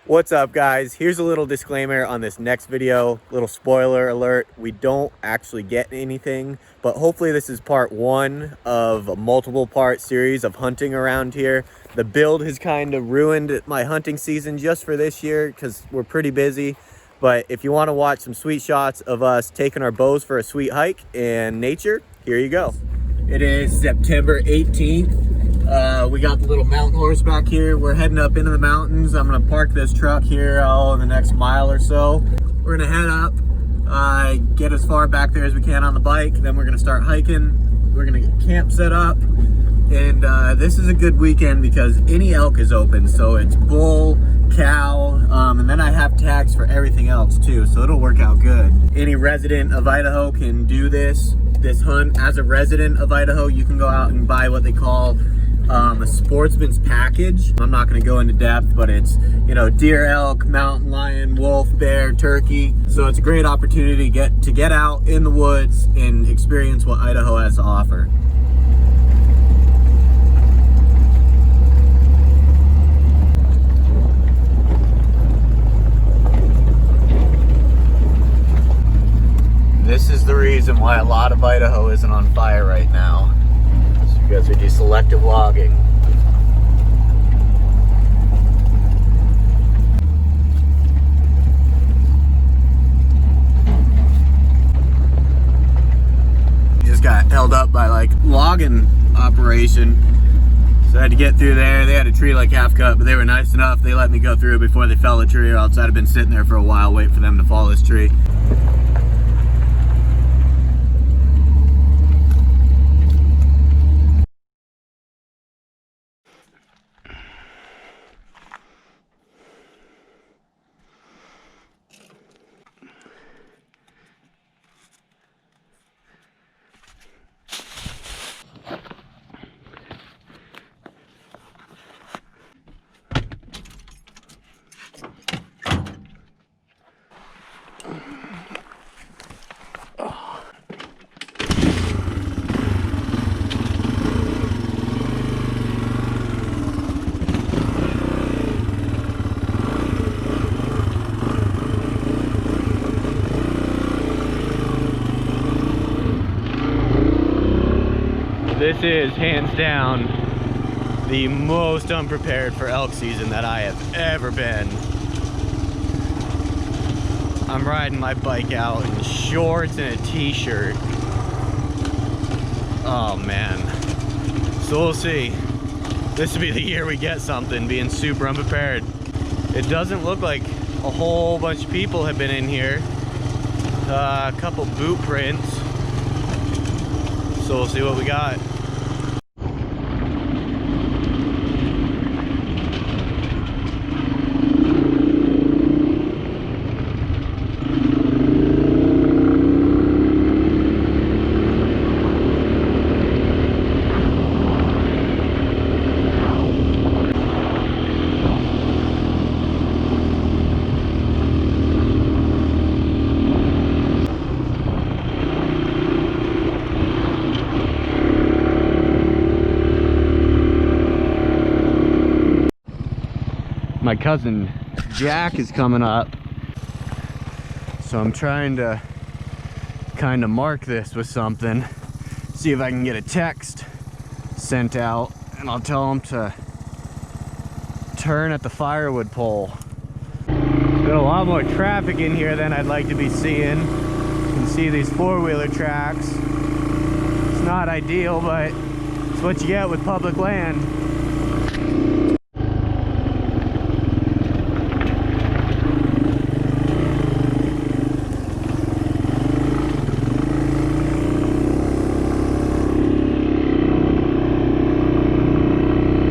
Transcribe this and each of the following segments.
What's up, guys? Here's a little disclaimer on this next video, little spoiler alert. We don't actually get anything, but hopefully this is part one of a multiple part series of hunting around here. The build has kind of ruined my hunting season just for this year because we're pretty busy. But if you want to watch some sweet shots of us taking our bows for a sweet hike in nature, here you go. It is September 18th. We got the little mountain horse back here. We're heading up into the mountains. I'm gonna park this truck here in the next mile or so. We're gonna head up, get as far back there as we can on the bike. Then we're gonna start hiking. We're gonna get camp set up. And this is a good weekend because any elk is open. So it's bull, cow, and then I have tags for everything else too. So it'll work out good. Any resident of Idaho can do this hunt. As a resident of Idaho, you can go out and buy what they call a sportsman's package. I'm not going to go into depth, but it's, you know, deer, elk, mountain lion, wolf, bear, turkey. So it's a great opportunity to get out in the woods and experience what Idaho has to offer. This is the reason why a lot of Idaho isn't on fire right now. So you guys are do selective logging. Just got held up by like logging operation. So I had to get through there. They had a tree like half cut, but they were nice enough. They let me go through before they fell the tree, or else I'd have been sitting there for a while waiting for them to fall this tree. This is hands down the most unprepared for elk season that I have ever been. I'm riding my bike out in shorts and a t-shirt. Oh man. So we'll see. This will be the year we get something, being super unprepared. It doesn't look like a whole bunch of people have been in here. A couple boot prints. So we'll see what we got. My cousin Jack is coming up, so I'm trying to kind of mark this with something, see if I can get a text sent out, and I'll tell him to turn at the firewood pole. There's been a lot more traffic in here than I'd like to be seeing. You can see these four-wheeler tracks. It's not ideal, but it's what you get with public land.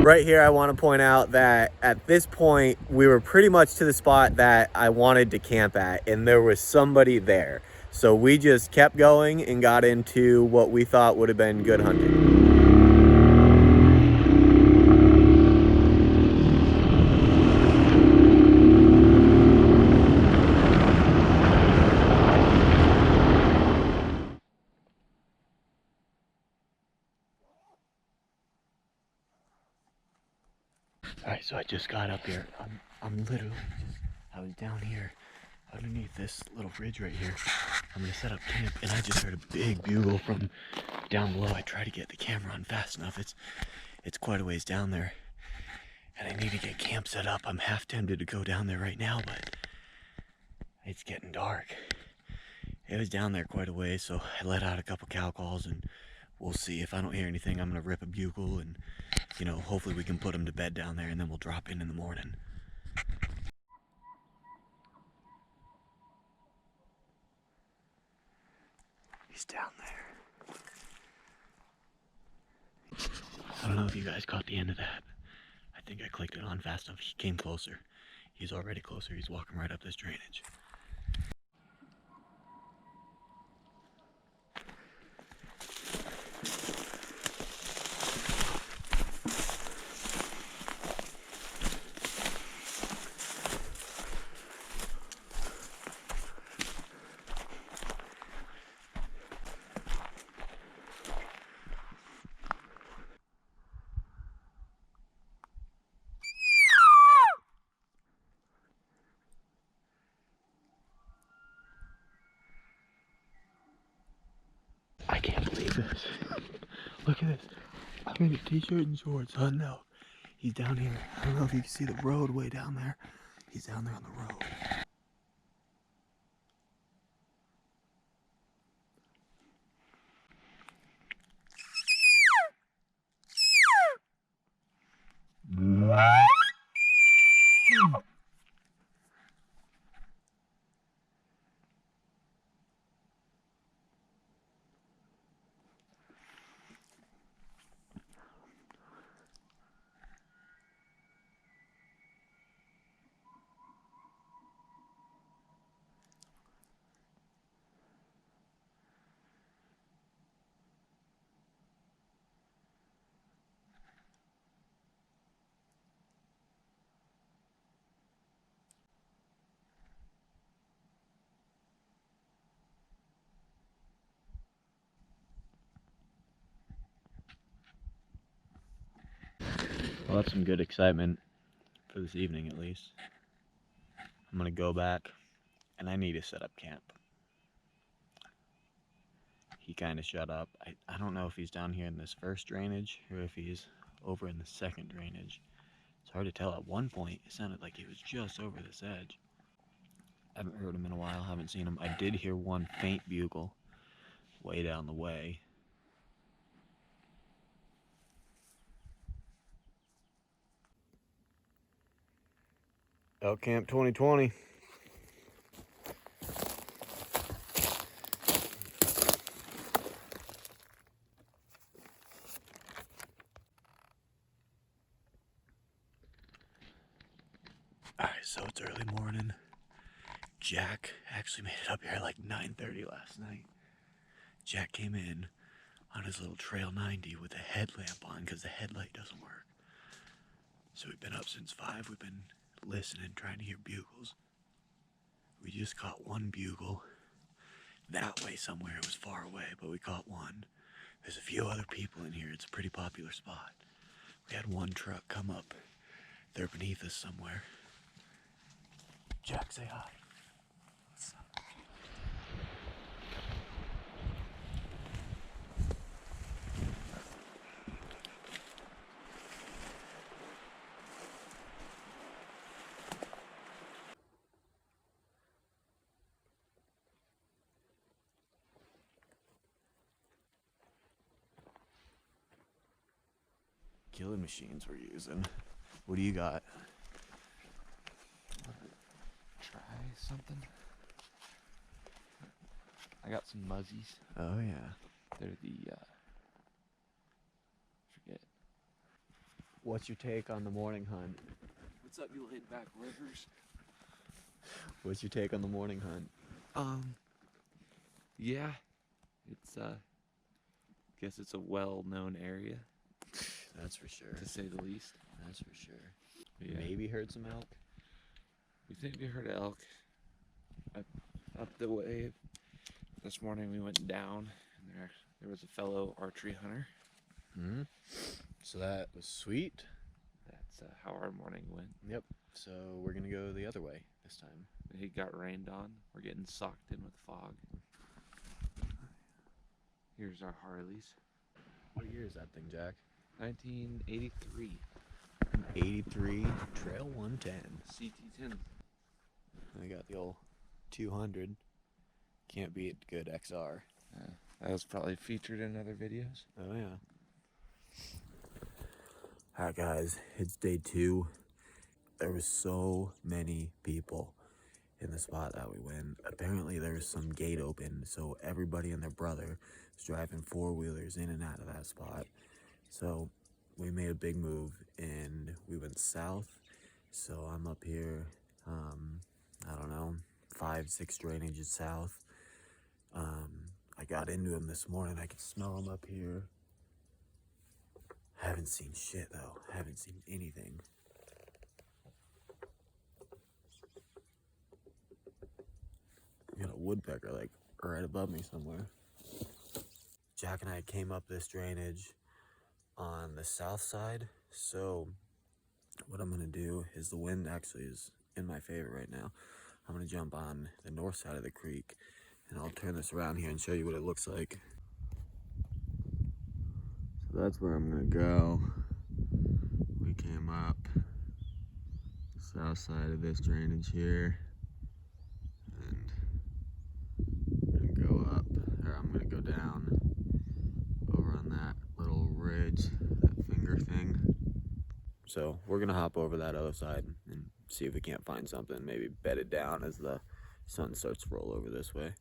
Right here, I want to point out that at this point, we were pretty much to the spot that I wanted to camp at, and there was somebody there. So we just kept going and got into what we thought would have been good hunting. All right, so I just got up here. I'm literally just I was down here underneath this little ridge right here. I'm gonna set up camp, and I just heard a big bugle from down below. I tried to get the camera on fast enough. It's quite a ways down there, and I need to get camp set up. I'm half tempted to go down there right now, but it's getting dark. It was down there quite a ways, so I let out a couple cow calls, and we'll see. If I don't hear anything, I'm gonna rip a bugle, and you know, hopefully we can put him to bed down there, and then we'll drop in the morning. He's down there. I don't know if you guys caught the end of that. I think I clicked it on fast enough. He came closer. He's already closer. He's walking right up this drainage. I can't believe this. Look at this. I'm in a t-shirt and shorts. Oh no. He's down here. I don't know if you can see the road way down there. He's down there on the road. Well, that's some good excitement for this evening, at least. I'm gonna go back, and I need to set up camp. He kind of shut up. I don't know if he's down here in this first drainage or if he's over in the second drainage. It's hard to tell. At one point, it sounded like he was just over this edge. I haven't heard him in a while, haven't seen him. I did hear one faint bugle way down the way. Elk Camp 2020. Alright, so it's early morning. Jack actually made it up here at like 9:30 last night. Jack came in on his little Trail 90 with a headlamp on because the headlight doesn't work. So we've been up since 5. We've been listening, trying to hear bugles. We just caught one bugle. That way somewhere, it was far away, but we caught one. There's a few other people in here. It's a pretty popular spot. We had one truck come up. They're beneath us somewhere. Jack, say hi. What's up? Killing machines we're using. What do you got? Try something. I got some muzzies. Oh yeah. They're the forget. What's your take on the morning hunt? What's up, you laid back rivers? What's your take on the morning hunt? Yeah, it's guess it's a well-known area, That's for sure. to say the least. That's for sure. Yeah. Maybe heard some elk. We think we heard elk up the way. This morning we went down, and there was a fellow archery hunter. Mm-hmm. So that was sweet. That's how our morning went. Yep. So we're gonna go the other way this time. It got rained on. We're getting socked in with fog. Here's our Harleys. What year is that thing, Jack? 1983 83 Trail 110. CT10. I got the old 200. Can't beat good XR. That was probably featured in other videos. Oh yeah. Alright guys, it's day 2. There was so many people in the spot that we went. Apparently there was some gate open, so everybody and their brother was driving 4-wheelers in and out of that spot. So we made a big move and we went south. So I'm up here, I don't know, 5-6 drainages south. I got into them this morning. I could smell them up here. Haven't seen shit though. Haven't seen anything. I got a woodpecker like right above me somewhere. Jack and I came up this drainage on the south side. So what I'm gonna do is, the wind actually is in my favor right now. I'm gonna jump on the north side of the creek and I'll turn this around here and show you what it looks like. So that's where I'm gonna go. We came up the south side of this drainage here, and I'm gonna go up, or I'm gonna go down over on that little ridge, that finger thing. So we're gonna hop over that other side and see if we can't find something, maybe bed it down as the sun starts to roll over this way.